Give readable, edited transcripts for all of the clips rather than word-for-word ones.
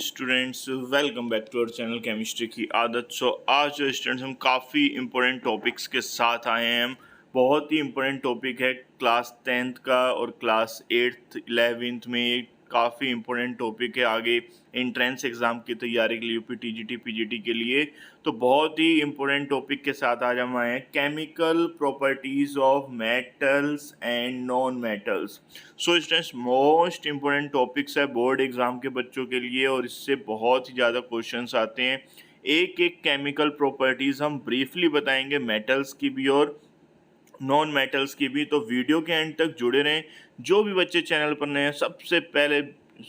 Students, welcome back to our channel chemistry की आदत। आज जो स्टूडेंट्स हम काफ़ी इंपॉर्टेंट टॉपिक्स के साथ आए हैं। हम बहुत ही इंपॉर्टेंट टॉपिक है क्लास 10th का और क्लास 8th 11th में ये काफ़ी इंपॉर्टेंट टॉपिक है आगे एंट्रेंस एग्ज़ाम की तैयारी के लिए, यूपी टीजीटी पीजीटी के लिए। तो बहुत ही इंपॉर्टेंट टॉपिक के साथ आज हम आए हैं, chemical properties of metals and non metals. So students, most important topics है बोर्ड एग्जाम के बच्चों के लिए और इससे बहुत ही ज़्यादा क्वेश्चंस आते हैं। एक एक केमिकल प्रॉपर्टीज़ हम ब्रीफली बताएंगे, मेटल्स की भी और नॉन मेटल्स की भी। तो वीडियो के एंड तक जुड़े रहें। जो भी बच्चे चैनल पर नए हैं, सबसे पहले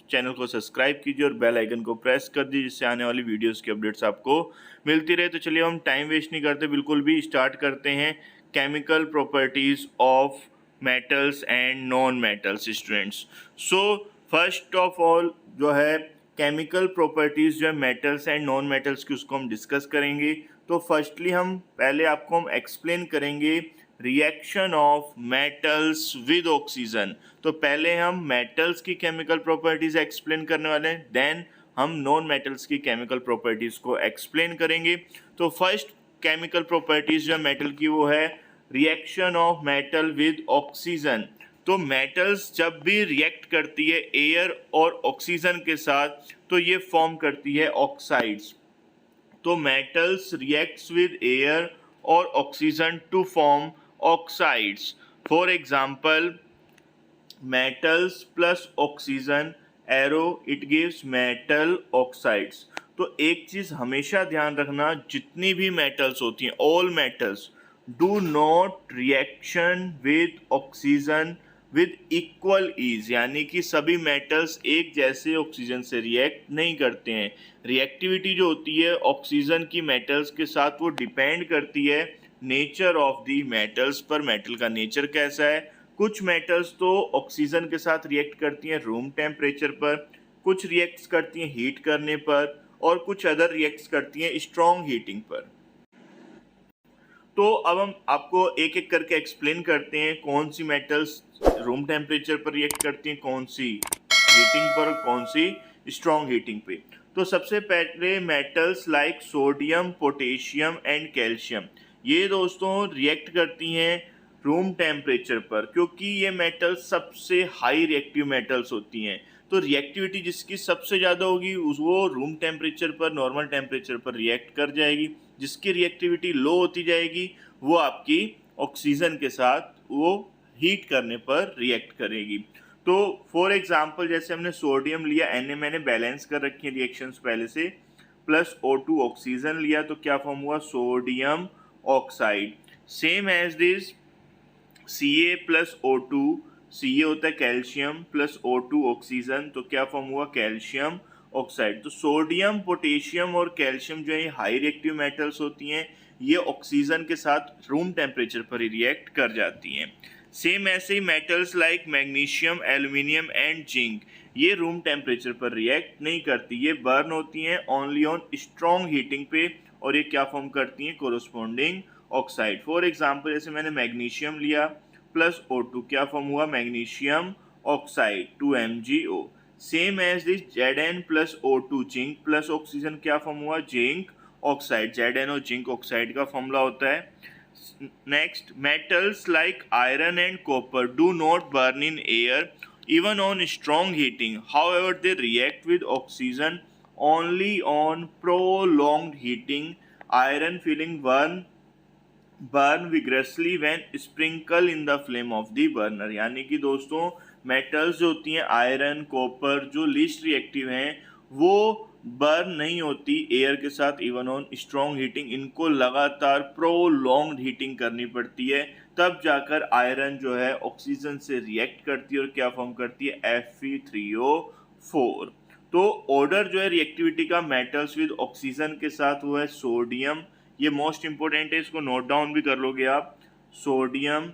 चैनल को सब्सक्राइब कीजिए और बेल आइकन को प्रेस कर दीजिए, जिससे आने वाली वीडियोस की अपडेट्स आपको मिलती रहे। तो चलिए हम टाइम वेस्ट नहीं करते, बिल्कुल भी स्टार्ट करते हैं chemical properties of metals and non metals students. So first of all जो है केमिकल प्रॉपर्टीज़ जो है मेटल्स एंड नॉन मेटल्स की, उसको हम डिस्कस करेंगे। तो फर्स्टली हम एक्सप्लेन करेंगे reaction of metals with oxygen. तो पहले हम मेटल्स की केमिकल प्रॉपर्टीज एक्सप्लेन करने वाले हैं, देन हम नॉन मेटल्स की केमिकल प्रॉपर्टीज को एक्सप्लेन करेंगे। तो फर्स्ट केमिकल प्रॉपर्टीज जो मेटल की वो है reaction of metal with oxygen. तो मेटल्स जब भी रिएक्ट करती है एयर और ऑक्सीजन के साथ, तो ये फॉर्म करती है ऑक्साइड्स। तो मेटल्स रिएक्ट्स विद एयर और oxygen to form oxides. For example, metals plus oxygen arrow, it gives metal oxides. तो एक चीज हमेशा ध्यान रखना, जितनी भी मेटल्स होती हैं, all metals do not reaction with oxygen with equal ease, यानी कि सभी मेटल्स एक जैसे ऑक्सीजन से रिएक्ट नहीं करते हैं। रिएक्टिविटी जो होती है ऑक्सीजन की मेटल्स के साथ, वो डिपेंड करती है नेचर ऑफ दी मेटल्स पर। मेटल का नेचर कैसा है। कुछ मेटल्स तो ऑक्सीजन के साथ रिएक्ट करती हैं रूम टेम्परेचर पर, कुछ रिएक्ट करती हैं हीट करने पर, और कुछ अदर रिएक्ट करती हैं स्ट्रॉन्ग हीटिंग पर। तो अब हम आपको एक एक करके एक्सप्लेन करते हैं कौन सी मेटल्स रूम टेम्परेचर पर रिएक्ट करती हैं, कौन सी हीटिंग पर, कौन सी स्ट्रॉन्ग हीटिंग पे। तो सबसे पहले metals like sodium, potassium and calcium, ये दोस्तों रिएक्ट करती हैं रूम टेम्परेचर पर, क्योंकि ये मेटल्स सबसे हाई रिएक्टिव मेटल्स होती हैं। तो रिएक्टिविटी जिसकी सबसे ज़्यादा होगी वो रूम टेम्परेचर पर, नॉर्मल टेम्परेचर पर रिएक्ट कर जाएगी। जिसकी रिएक्टिविटी लो होती जाएगी वो आपकी ऑक्सीजन के साथ वो हीट करने पर रिएक्ट करेगी। तो फॉर एग्जांपल जैसे हमने सोडियम लिया, Na मैंने बैलेंस कर रखी है रिएक्शंस पहले से, प्लस O2 ऑक्सीजन लिया, तो क्या फॉर्म हुआ sodium oxide. Same as this Ca plus O2, Ca होता है कैल्शियम, प्लस O2 ऑक्सीजन, तो क्या फॉर्म हुआ कैल्शियम ऑक्साइड। तो सोडियम, पोटेशियम और कैल्शियम जो है हाई रिएक्टिव मेटल्स होती हैं, ये ऑक्सीजन के साथ रूम टेम्परेचर पर ही रिएक्ट कर जाती हैं। सेम ऐसे ही metals like magnesium, aluminium and zinc, ये रूम टेम्परेचर पर रिएक्ट नहीं करती, ये बर्न होती हैं ओनली ऑन स्ट्रॉन्ग हीटिंग पे, और ये क्या फॉर्म करती हैं कोरोस्पोंडिंग ऑक्साइड। फॉर एग्जांपल जैसे मैंने मैग्नीशियम लिया प्लस O2, क्या फॉर्म हुआ magnesium oxide 2MgO। Same as this Zn plus O2 zinc plus oxygen, क्या फॉर्म हुआ जिंक ऑक्साइड। Zn और जिंक ऑक्साइड का फॉर्मूला होता है। Next, metals like iron and copper do not burn in air even on strong heating, however they react with oxygen only on prolonged heating. Iron feeling burn vigorously when sprinkle in the flame of the burner, यानी कि दोस्तों metals जो होती हैं iron, copper, जो least reactive हैं, वो burn नहीं होती एयर के साथ इवन ऑन स्ट्रॉन्ग हीटिंग। इनको लगातार प्रोलॉन्ग्ड हीटिंग करनी पड़ती है, तब जाकर आयरन जो है ऑक्सीजन से रिएक्ट करती है और क्या फॉर्म करती है Fe3O4। तो ऑर्डर जो है रिएक्टिविटी का मेटल्स विद ऑक्सीजन के साथ वो है सोडियम, ये मोस्ट इंपोर्टेंट है, इसको नोट डाउन भी कर लोगे आप। Sodium,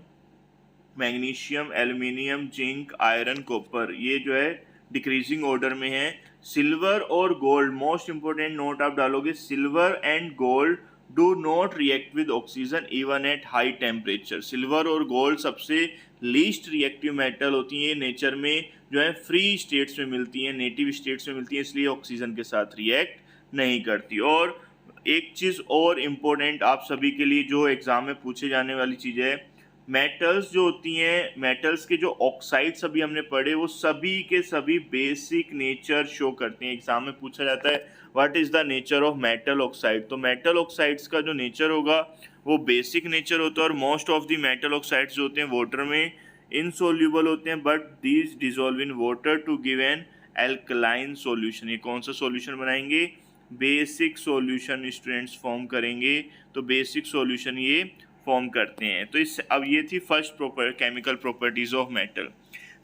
magnesium, aluminium, zinc, iron, copper, ये जो है डिक्रीजिंग ऑर्डर में है। सिल्वर और गोल्ड, मोस्ट इंपोर्टेंट नोट आप डालोगे, silver and gold do not react with oxygen even at high temperature. Silver और गोल्ड सबसे लीस्ट रिएक्टिव मेटल होती हैं, नेचर में जो है फ्री स्टेट्स में मिलती हैं, नेटिव स्टेट्स में मिलती हैं, इसलिए ऑक्सीजन के साथ रिएक्ट नहीं करती। और एक चीज़ और इम्पोर्टेंट आप सभी के लिए जो एग्ज़ाम में पूछे जाने वाली चीज़ है, मेटल्स जो होती हैं, मेटल्स के जो ऑक्साइड्स अभी हमने पढ़े वो सभी के सभी बेसिक नेचर शो करते हैं। एग्जाम में पूछा जाता है what is the nature of metal oxide, तो मेटल ऑक्साइड्स का जो नेचर होगा वो बेसिक नेचर होता है। और most of the metal oxides जो होते हैं वाटर में इनसोल्यूबल होते हैं, but these dissolve in water to give an alkaline solution. ये कौन सा सॉल्यूशन बनाएंगे? बेसिक सॉल्यूशन स्टूडेंट्स फॉर्म करेंगे, तो बेसिक सॉल्यूशन ये फॉर्म करते हैं। तो इस अब ये थी first chemical properties of metal.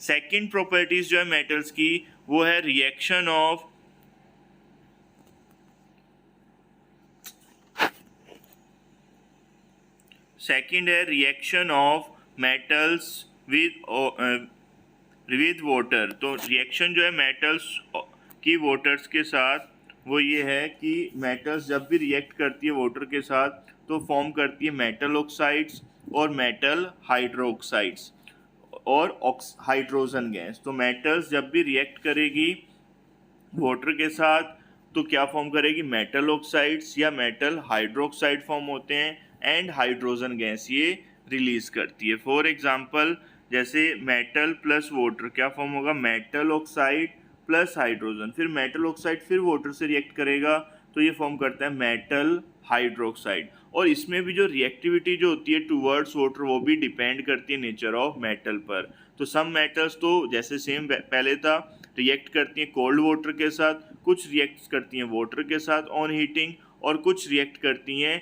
Second properties जो है मेटल्स की वो है reaction of metals with water. तो रिएक्शन जो है मेटल्स की वाटर्स के साथ वो ये है कि मेटल्स जब भी रिएक्ट करती है वाटर के साथ तो फॉर्म करती है मेटल ऑक्साइड्स और मेटल हाइड्रोक्साइड्स और हाइड्रोजन गैस। तो मेटल्स जब भी रिएक्ट करेगी वाटर के साथ तो क्या फॉर्म करेगी? मेटल ऑक्साइड्स या मेटल हाइड्रोक्साइड फॉर्म होते हैं एंड हाइड्रोजन गैस ये रिलीज करती है। फॉर एग्जांपल जैसे मेटल प्लस वाटर क्या फॉर्म होगा? मेटल ऑक्साइड प्लस हाइड्रोजन, फिर मेटल ऑक्साइड फिर वाटर से रिएक्ट करेगा तो ये फॉर्म करता है मेटल हाइड्रोक्साइड। और इसमें भी जो रिएक्टिविटी जो होती है टूवर्ड्स वाटर वो भी डिपेंड करती है नेचर ऑफ मेटल पर। तो सम मेटल्स तो जैसे सेम पहले था रिएक्ट करती हैं कोल्ड वाटर के साथ, कुछ रिएक्ट करती हैं वाटर के साथ ऑन हीटिंग, और कुछ रिएक्ट करती हैं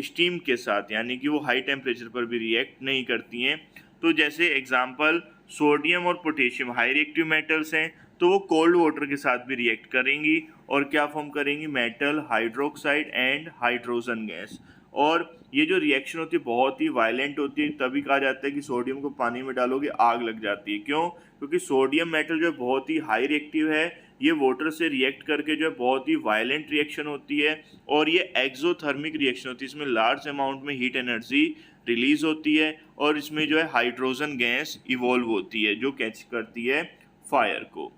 स्टीम के साथ, यानी कि वो हाई टेम्परेचर पर भी रिएक्ट नहीं करती हैं। तो जैसे एग्जांपल सोडियम और पोटेशियम हाई रिएक्टिव मेटल्स हैं, तो वो कोल्ड वाटर के साथ भी रिएक्ट करेंगी और क्या फॉर्म करेंगी? Metal hydroxide and hydrogen gas. और ये जो रिएक्शन होती है बहुत ही वायलेंट होती है, तभी कहा जाता है कि सोडियम को पानी में डालोगे आग लग जाती है। क्यों? क्योंकि सोडियम मेटल जो बहुत ही हाई रिएक्टिव है, ये वाटर से रिएक्ट करके जो है बहुत ही वायलेंट रिएक्शन होती है और ये एक्सोथर्मिक रिएक्शन होती है। इसमें लार्ज अमाउंट में हीट एनर्जी रिलीज होती है और इसमें जो है हाइड्रोजन गैस इवॉल्व होती है जो कैच करती है फायर को।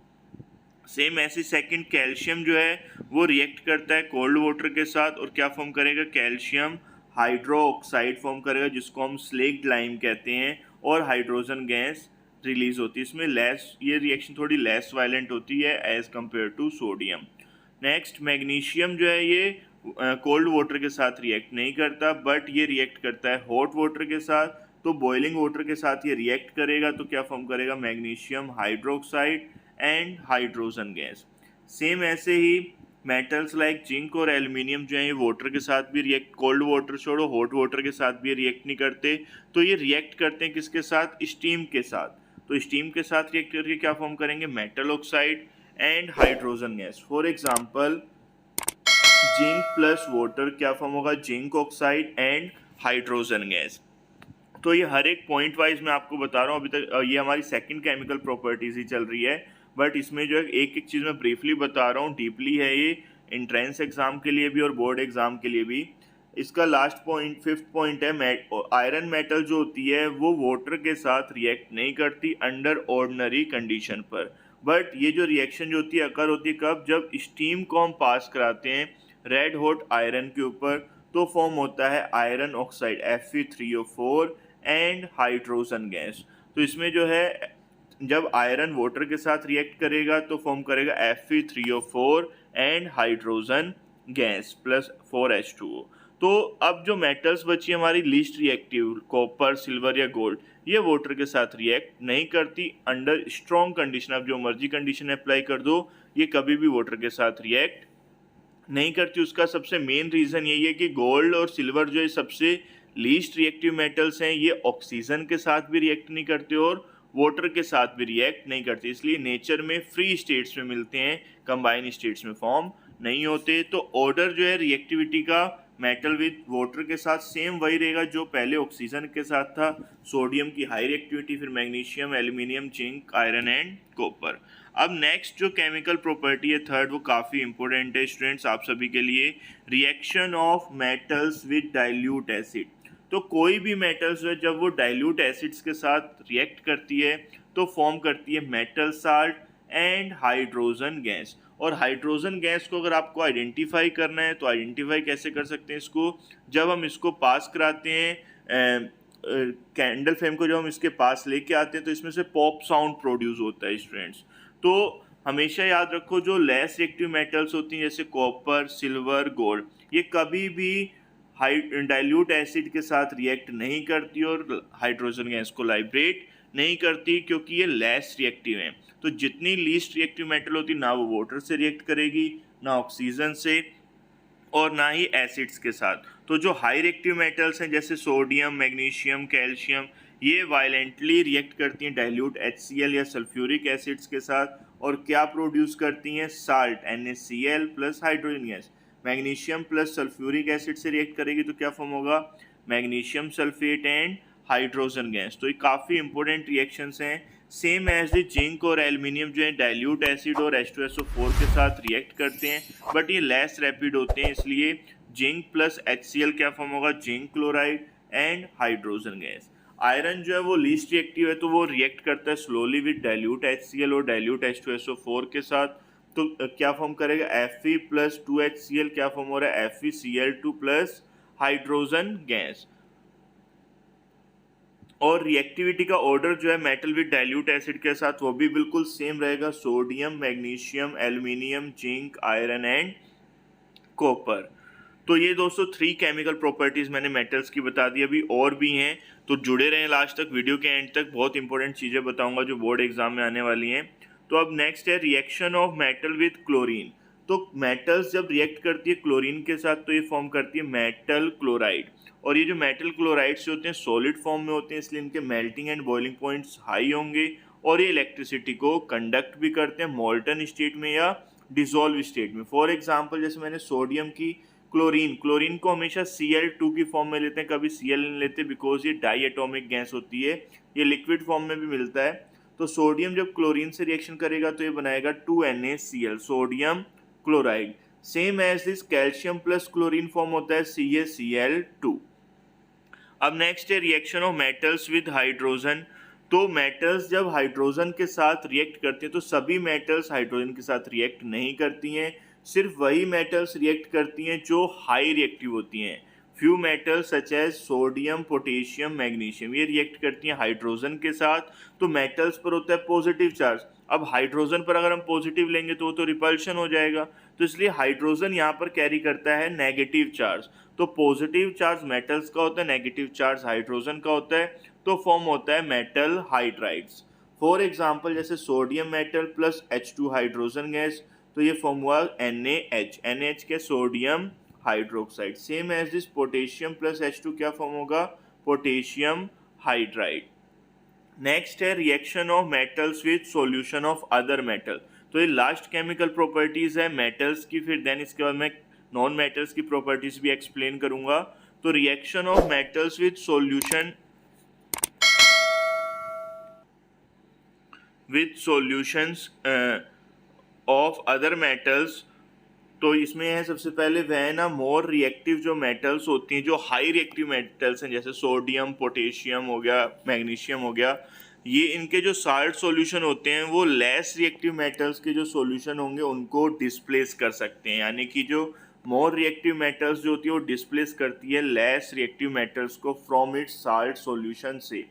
सेम ऐसे सेकंड कैल्शियम जो है वो रिएक्ट करता है कोल्ड वाटर के साथ और क्या फॉर्म करेगा? कैल्शियम हाइड्रोक्साइड फॉर्म करेगा जिसको हम स्लेक्ड लाइम कहते हैं और हाइड्रोजन गैस रिलीज होती है। इसमें लेस ये रिएक्शन थोड़ी लेस वायलेंट होती है as compare to sodium. Next magnesium जो है ये कोल्ड वाटर के साथ रिएक्ट नहीं करता, बट ये रिएक्ट करता है हॉट वाटर के साथ। तो बॉइलिंग वाटर के साथ ये रिएक्ट करेगा तो क्या फॉर्म करेगा? Magnesium hydroxide and hydrogen gas. Same ऐसे ही मेटल्स लाइक जिंक और एल्युमिनियम जो है ये वाटर के साथ भी रिएक्ट, कोल्ड वाटर छोड़ो हॉट वाटर के साथ भी रिएक्ट नहीं करते, तो ये रिएक्ट करते हैं किसके साथ? स्टीम के साथ। तो स्टीम के साथ रिएक्ट करके क्या फॉर्म करेंगे? Metal oxide and hydrogen gas. For example zinc plus water क्या फॉर्म होगा? Zinc oxide and hydrogen gas. तो ये हर एक पॉइंट वाइज मैं आपको बता रहा हूँ। अभी तक ये हमारी सेकंड केमिकल प्रॉपर्टीज ही चल रही है, बट इसमें जो है एक एक चीज़ मैं ब्रीफली बता रहा हूँ, डीपली है ये एंट्रेंस एग्जाम के लिए भी और बोर्ड एग्जाम के लिए भी। इसका लास्ट पॉइंट फिफ्थ पॉइंट है आयरन मेटल जो होती है वो वाटर के साथ रिएक्ट नहीं करती अंडर ऑर्डिनरी कंडीशन पर, बट ये जो रिएक्शन जो होती है अकर होती है कब? जब स्टीम को हम पास कराते हैं रेड हॉट आयरन के ऊपर तो फॉर्म होता है iron oxide Fe3O4 and hydrogen gas. तो इसमें जो है जब आयरन वाटर के साथ रिएक्ट करेगा तो फॉर्म करेगा Fe3O4 and hydrogen gas plus 4H2O। तो अब जो मेटल्स बची हमारी लीस्ट रिएक्टिव कॉपर सिल्वर या गोल्ड, ये वाटर के साथ रिएक्ट नहीं करती अंडर स्ट्रॉन्ग कंडीशन। आप जो मर्जी कंडीशन अप्लाई कर दो ये कभी भी वाटर के साथ रिएक्ट नहीं करती। उसका सबसे मेन रीज़न यही है कि गोल्ड और सिल्वर जो है सबसे लीस्ट रिएक्टिव मेटल्स हैं, ये ऑक्सीजन के साथ भी रिएक्ट नहीं करते और वाटर के साथ भी रिएक्ट नहीं करते, इसलिए नेचर में फ्री स्टेट्स में मिलते हैं, कंबाइन स्टेट्स में फॉर्म नहीं होते। तो ऑर्डर जो है रिएक्टिविटी का मेटल विद वाटर के साथ सेम वही रहेगा जो पहले ऑक्सीजन के साथ था, सोडियम की हाई रिएक्टिविटी, फिर magnesium, aluminium, zinc, iron and copper. अब नेक्स्ट जो केमिकल प्रॉपर्टी है थर्ड, वो काफ़ी इंपॉर्टेंट है स्टूडेंट्स आप सभी के लिए, reaction of metals with dilute acid. तो कोई भी मेटल्स है जब वो डाइल्यूट एसिड्स के साथ रिएक्ट करती है तो फॉर्म करती है metal salt and hydrogen gas. और हाइड्रोजन गैस को अगर आपको आइडेंटिफाई करना है तो आइडेंटिफाई कैसे कर सकते हैं इसको, जब हम इसको पास कराते हैं कैंडल फ्लेम को, जब हम इसके पास लेके आते हैं तो इसमें से पॉप साउंड प्रोड्यूस होता है स्टूडेंट्स। तो हमेशा याद रखो जो लेस रिएक्टिव मेटल्स होती हैं जैसे कॉपर, सिल्वर, गोल्ड, ये कभी भी डाइल्यूट एसिड के साथ रिएक्ट नहीं करती और हाइड्रोजन गैस को लाइब्रेट नहीं करती क्योंकि ये लेस रिएक्टिव हैं। तो जितनी लीस्ट रिएक्टिव मेटल होती ना वो वाटर से रिएक्ट करेगी, ना ऑक्सीजन से, और ना ही एसिड्स के साथ। तो जो हाई रिएक्टिव मेटल्स हैं जैसे सोडियम, मैग्नीशियम, कैल्शियम, ये वायलेंटली रिएक्ट करती हैं डाइल्यूट HCl या सल्फ्यूरिक एसिड्स के साथ और क्या प्रोड्यूस करती हैं, salt NaCl plus hydrogen gas. Magnesium plus sulphuric acid से रिएक्ट करेगी तो क्या फॉर्म होगा, magnesium sulphate and hydrogen gas. तो ये काफ़ी इंपॉर्टेंट रिएक्शंस हैं। सेम एज द जिंक और एल्यूमिनियम जो है डाइल्यूट एसिड और H2SO4 के साथ रिएक्ट करते हैं, बट ये लेस रैपिड होते हैं, इसलिए जिंक प्लस HCl क्या फॉर्म होगा, zinc chloride and hydrogen gas. Iron जो है वो लीस्ट रिएक्टिव है तो वो रिएक्ट करता है स्लोली विद डाइल्यूट HCl और डाइल्यूट H2SO4 के साथ, तो क्या फॉर्म करेगा, Fe प्लस 2HCl क्या फॉर्म हो रहा है, FeCl2 प्लस हाइड्रोजन गैस। और रिएक्टिविटी का ऑर्डर जो है मेटल विद डाइल्यूट एसिड के साथ वो भी बिल्कुल सेम रहेगा, sodium, magnesium, aluminium, zinc, iron and copper. तो ये दोस्तों 3 केमिकल प्रॉपर्टीज मैंने मेटल्स की बता दी, अभी और भी हैं तो जुड़े रहें लास्ट तक, वीडियो के एंड तक बहुत इंपॉर्टेंट चीज़ें बताऊंगा जो बोर्ड एग्जाम में आने वाली हैं। तो अब नेक्स्ट है reaction of metal with chlorine. तो मेटल्स जब रिएक्ट करती है क्लोरीन के साथ तो ये फॉर्म करती है मेटल क्लोराइड, और ये जो मेटल क्लोराइड्स होते हैं सॉलिड फॉर्म में होते हैं इसलिए इनके melting and boiling points high होंगे और ये इलेक्ट्रिसिटी को कंडक्ट भी करते हैं मोल्टन स्टेट में या डिसॉल्व स्टेट में। फॉर एग्जांपल जैसे मैंने सोडियम की क्लोरीन को हमेशा Cl2 की फॉर्म में लेते हैं, कभी Cl नहीं लेते बिकॉज ये डाई एटॉमिक गैस होती है, ये लिक्विड फॉर्म में भी मिलता है। तो सोडियम जब क्लोरीन से रिएक्शन करेगा तो ये बनाएगा 2NaCl, sodium chloride. Same as this calcium plus chlorine form होता है CaCl2। अब नेक्स्ट है reaction of metals with hydrogen. तो मेटल्स जब हाइड्रोजन के साथ रिएक्ट करते हैं तो सभी मेटल्स हाइड्रोजन के साथ रिएक्ट नहीं करती हैं, सिर्फ वही मेटल्स रिएक्ट करती हैं जो हाई रिएक्टिव होती हैं। Few metals such as sodium, potassium, magnesium ये रिएक्ट करती हैं हाइड्रोजन के साथ, तो मेटल्स पर होता है पॉजिटिव चार्ज। अब हाइड्रोजन पर अगर हम पॉजिटिव लेंगे तो वो तो रिपल्शन हो जाएगा, तो इसलिए हाइड्रोजन यहाँ पर कैरी करता है नेगेटिव चार्ज। तो पॉजिटिव चार्ज मेटल्स का होता है, नेगेटिव चार्ज हाइड्रोजन का होता है, तो फॉर्म होता है मेटल हाइड्राइड्स। फॉर एग्जाम्पल जैसे sodium metal plus H2 hydrogen gas, तो ये फॉर्म हुआ NaH के sodium hydroxide. Same as this potassium plus H2 क्या फॉर्म होगा, पोटेशियम हाइड्राइड। नेक्स्ट है reaction of metals with solution of other metal. तो ये लास्ट केमिकल प्रॉपर्टीज है मेटल्स की, फिर देन इसके बाद मैं नॉन मेटल्स की प्रॉपर्टीज भी एक्सप्लेन करूंगा। तो reaction of metals with solutions of other metals, तो इसमें है सबसे पहले वह है ना मोर रिएक्टिव जो मेटल्स होती हैं, जो हाई रिएक्टिव मेटल्स हैं जैसे सोडियम, पोटेशियम हो गया, मैग्नीशियम हो गया, ये इनके जो साल्ट सॉल्यूशन होते हैं वो लेस रिएक्टिव मेटल्स के जो सॉल्यूशन होंगे उनको डिस्प्लेस कर सकते हैं, यानी कि जो मोर रिएक्टिव मेटल्स जो होती है वो डिस्प्लेस करती है लेस रिएक्टिव मेटल्स को फ्रॉम इट्स साल्ट सॉल्यूशन से।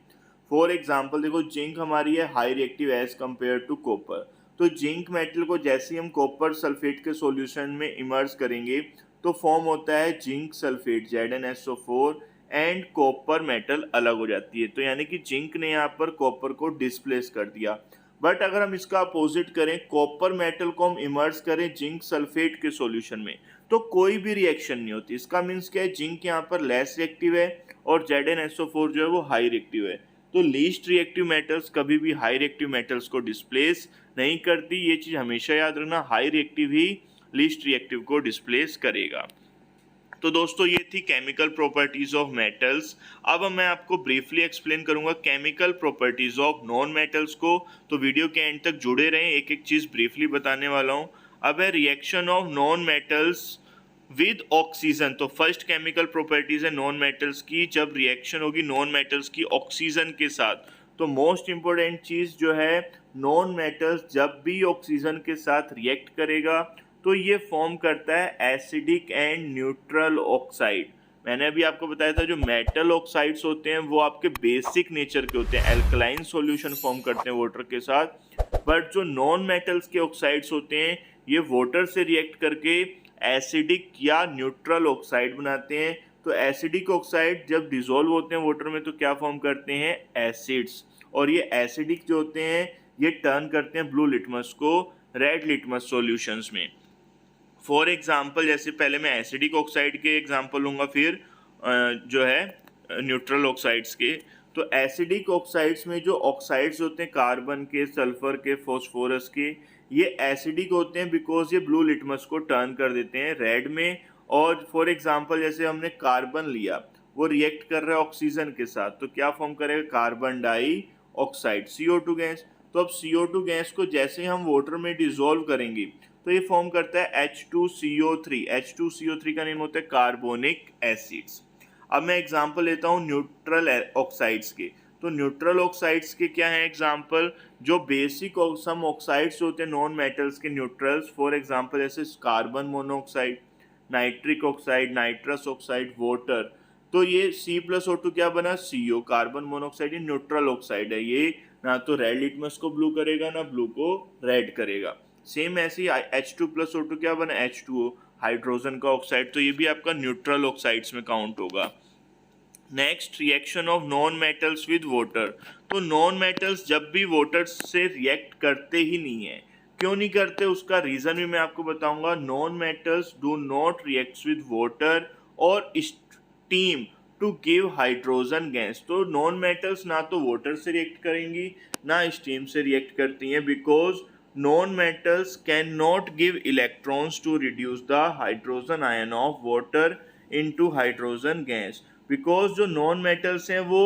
फॉर एग्जांपल देखो जिंक हमारी है high reactive as compare to copper, तो जिंक मेटल को जैसे हम कॉपर सल्फेट के सॉल्यूशन में इमर्ज करेंगे तो फॉर्म होता है zinc sulphate ZnSO4 and copper metal अलग हो जाती है। तो यानी कि जिंक ने यहाँ पर कॉपर को डिस्प्लेस कर दिया। बट अगर हम इसका अपोजिट करें, कॉपर मेटल को हम इमर्ज करें जिंक सल्फेट के सॉल्यूशन में, तो कोई भी रिएक्शन नहीं होती। इसका मीन्स क्या है, जिंक यहाँ पर लेस रिएक्टिव है और ZnSO4 जो है वो हाई रिएक्टिव है। तो लीस्ट रिएक्टिव मेटल्स कभी भी हाई रिएक्टिव मेटल्स को डिस्प्लेस नहीं करती, ये चीज़ हमेशा याद रखना, हाई रिएक्टिव ही लीस्ट रिएक्टिव को डिस्प्लेस करेगा। तो दोस्तों ये थी केमिकल प्रॉपर्टीज ऑफ मेटल्स। अब मैं आपको ब्रीफली एक्सप्लेन करूंगा chemical properties of non metals को, तो वीडियो के एंड तक जुड़े रहें, एक एक चीज़ ब्रीफली बताने वाला हूं। अब है reaction of non metals with oxygen. तो फर्स्ट केमिकल प्रॉपर्टीज है नॉन मेटल्स की, जब रिएक्शन होगी नॉन मेटल्स की ऑक्सीजन के साथ। तो मोस्ट इंपॉर्टेंट चीज़ जो है, नॉन मेटल्स जब भी ऑक्सीजन के साथ रिएक्ट करेगा तो ये फॉर्म करता है एसिडिक एंड न्यूट्रल ऑक्साइड। मैंने अभी आपको बताया था जो मेटल ऑक्साइड्स होते हैं वो आपके बेसिक नेचर के होते हैं, एल्कलाइन सॉल्यूशन फॉर्म करते हैं वाटर के साथ। बट जो नॉन मेटल्स के ऑक्साइड्स होते हैं ये वाटर से रिएक्ट करके एसिडिक या न्यूट्रल ऑक्साइड बनाते हैं। तो एसिडिक ऑक्साइड जब डिसॉल्व होते हैं वाटर में तो क्या फॉर्म करते हैं, एसिड्स। और ये एसिडिक जो होते हैं ये टर्न करते हैं ब्लू लिटमस को रेड लिटमस सॉल्यूशंस में। फॉर एग्जाम्पल जैसे पहले मैं एसिडिक ऑक्साइड के एग्जाम्पल लूँगा, फिर जो है न्यूट्रल ऑक्साइड्स के। तो एसिडिक ऑक्साइड्स में जो ऑक्साइड्स होते हैं कार्बन के, सल्फर के, फॉस्फोरस के, ये एसिडिक होते हैं बिकॉज ये ब्लू लिटमस को टर्न कर देते हैं रेड में। और फॉर एग्जांपल जैसे हमने कार्बन लिया, वो रिएक्ट कर रहा है ऑक्सीजन के साथ, तो क्या फॉर्म करेगा, carbon die oxide, CO2 gas. तो अब CO2 गैस को जैसे हम वाटर में डिसॉल्व करेंगे तो ये फॉर्म करता है H2CO3। H2CO3 का नेम होता है कार्बोनिक एसिड्स। अब मैं एग्जांपल लेता हूँ न्यूट्रल ऑक्साइड्स के। तो न्यूट्रल ऑक्साइड्स के क्या है एग्जांपल, जो बेसिक सम ऑक्साइड्स होते हैं नॉन मेटल्स के न्यूट्रल्स, फॉर एग्जांपल जैसे carbon monoxide, nitric oxide, nitrous oxide, water. तो ये C+O2 क्या बना, CO, कार्बन मोनोऑक्साइड, ये न्यूट्रल ऑक्साइड है। ये ना तो रेड लिटमस को ब्लू करेगा ना ब्लू को रेड करेगा। सेम ऐसे ही H2+O2 क्या बना, H2O, हाइड्रोजन का ऑक्साइड। तो ये भी आपका न्यूट्रल ऑक्साइड्स में काउंट होगा। Next, reaction of non metals with water. तो नॉन मेटल्स जब भी वाटर से रिएक्ट करते ही नहीं है, क्यों नहीं करते उसका रीजन भी मैं आपको बताऊंगा। Non metals do not react with water और steam to give hydrogen gas. तो नॉन मेटल्स ना तो वाटर से रिएक्ट करेंगी ना स्टीम से रिएक्ट करती हैं, because non-metals cannot give electrons to reduce the hydrogen ion of water into hydrogen gas, because जो non-metals हैं वो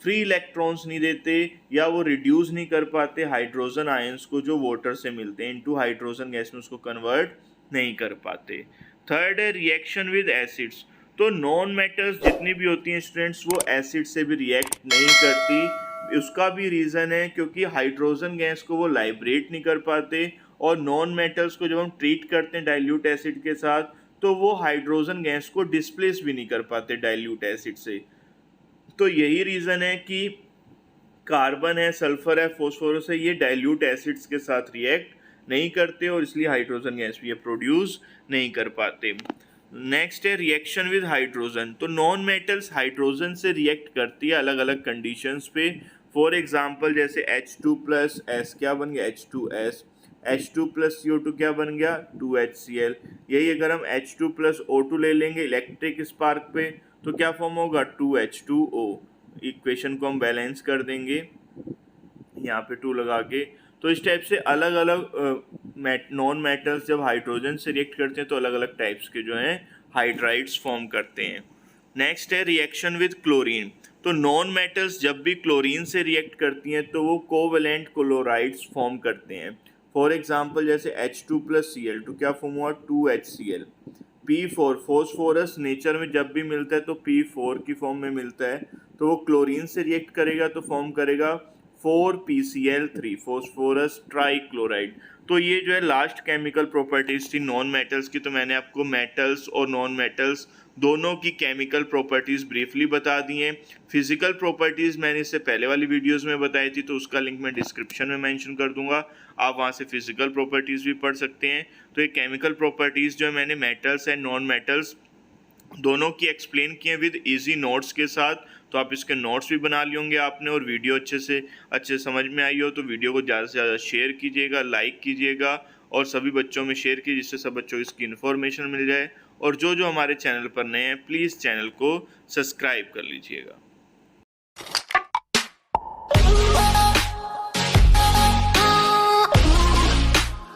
फ्री इलेक्ट्रॉन्स नहीं देते या वो रिड्यूस नहीं कर पाते हाइड्रोजन आयंस को जो वाटर से मिलते हैं इनटू हाइड्रोजन गैस में, उसको कन्वर्ट नहीं कर पाते। थर्ड है रिएक्शन विद एसिड्स। तो नॉन मेटल्स जितनी भी होती हैं स्टूडेंट्स वो एसिड से भी रिएक्ट नहीं करती। उसका भी रीज़न है क्योंकि हाइड्रोजन गैस को वो लाइब्रेट नहीं कर पाते, और नॉन मेटल्स को जब हम ट्रीट करते हैं डाइल्यूट एसिड के साथ तो वो हाइड्रोजन गैस को डिस्प्लेस भी नहीं कर पाते डाइल्यूट एसिड से। तो यही रीज़न है कि कार्बन है, सल्फर है, फॉस्फोरस है, ये डाइल्यूट एसिड्स के साथ रिएक्ट नहीं करते और इसलिए हाइड्रोजन गैस भी ये प्रोड्यूस नहीं कर पाते। नेक्स्ट है रिएक्शन विद हाइड्रोजन। तो नॉन मेटल्स हाइड्रोजन से रिएक्ट करती है अलग अलग कंडीशंस पे। फॉर एग्जांपल जैसे H2+S क्या बन गया, H2S, H2+CO2 क्या बन गया, 2HCl। यही अगर हम H2+O2 ले लेंगे इलेक्ट्रिक स्पार्क पे तो क्या फॉर्म होगा, 2H2O। इक्वेशन को हम बैलेंस कर देंगे यहाँ पे 2 लगा के। तो इस टाइप से अलग अलग नॉन मेटल्स जब हाइड्रोजन से रिएक्ट करते हैं तो अलग अलग टाइप्स के जो हैं हाइड्राइड्स फॉर्म करते हैं। नेक्स्ट है रिएक्शन विद क्लोरीन। तो नॉन मेटल्स जब भी क्लोरीन से रिएक्ट करती हैं तो वो कोवेलेंट क्लोराइड्स फॉर्म करते हैं। फॉर एग्जांपल जैसे H2+Cl, तो क्या फॉर्म हुआ, 2HCl। P4 फॉस्फोरस नेचर में जब भी मिलता है तो P4 की फॉर्म में मिलता है, तो वो क्लोरीन से रिएक्ट करेगा तो फॉर्म करेगा 4PCl3, फॉस्फोरस ट्राइक्लोराइड। तो ये जो है लास्ट केमिकल प्रॉपर्टीज थी नॉन मेटल्स की। तो मैंने आपको मेटल्स और नॉन मेटल्स दोनों की केमिकल प्रॉपर्टीज़ ब्रीफली बता दी हैं। फिजिकल प्रॉपर्टीज़ मैंने इससे पहले वाली वीडियोस में बताई थी, तो उसका लिंक मैं डिस्क्रिप्शन में मेंशन कर दूंगा, आप वहां से फिजिकल प्रॉपर्टीज़ भी पढ़ सकते हैं। तो ये केमिकल प्रॉपर्टीज़ जो है मैंने मेटल्स एंड नॉन मेटल्स दोनों की एक्सप्लेन किए विद इजी नोट्स के साथ। तो आप इसके नोट्स भी बना लिए होंगे आपने, और वीडियो अच्छे समझ में आई हो तो वीडियो को ज़्यादा से ज़्यादा शेयर कीजिएगा, लाइक कीजिएगा और सभी बच्चों में शेयर कीजिए जिससे सब बच्चों को इसकी इन्फॉर्मेशन मिल जाए। और जो हमारे चैनल पर नए हैं प्लीज़ चैनल को सब्सक्राइब कर लीजिएगा।